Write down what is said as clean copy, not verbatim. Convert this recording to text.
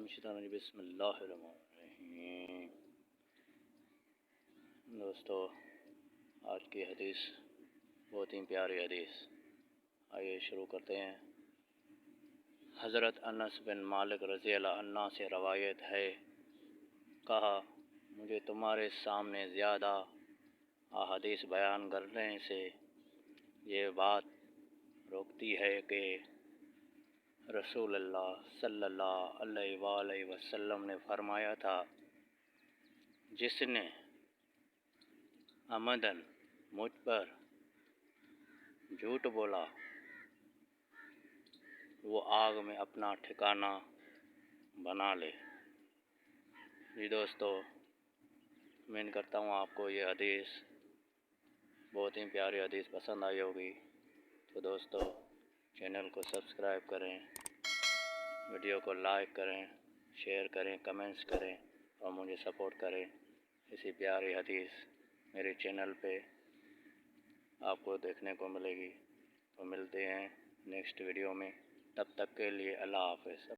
بسم اللہ الرحمن الرحیم۔ دوستو، آج کی حدیث بہت ہی پیاری حدیث، آئیے شروع کرتے ہیں۔ حضرت انس بن مالک رضی اللہ عنہ سے روایت ہے، کہا مجھے تمہارے سامنے زیادہ احادیث بیان کرنے سے یہ بات روکتی ہے کہ رسول اللہ صلی اللہ علیہ وآلہ وسلم نے فرمایا تھا، جس نے عمدن مجھ پر جھوٹ بولا وہ آگ میں اپنا ٹھکانہ بنا لے۔ جی دوستو، امید کرتا ہوں آپ کو یہ حدیث بہت ہی پیاری حدیث پسند آئی ہوگی۔ تو دوستو، چینل کو سبسکرائب کریں، ویڈیو کو لائک کریں، شیئر کریں، کمنٹس کریں اور مجھے سپورٹ کریں۔ اسی پیاری حدیث میرے چینل پہ آپ کو دیکھنے کو ملے گی۔ تو ملتے ہیں نیکسٹ ویڈیو میں، تب تک کے لیے اللہ حافظ۔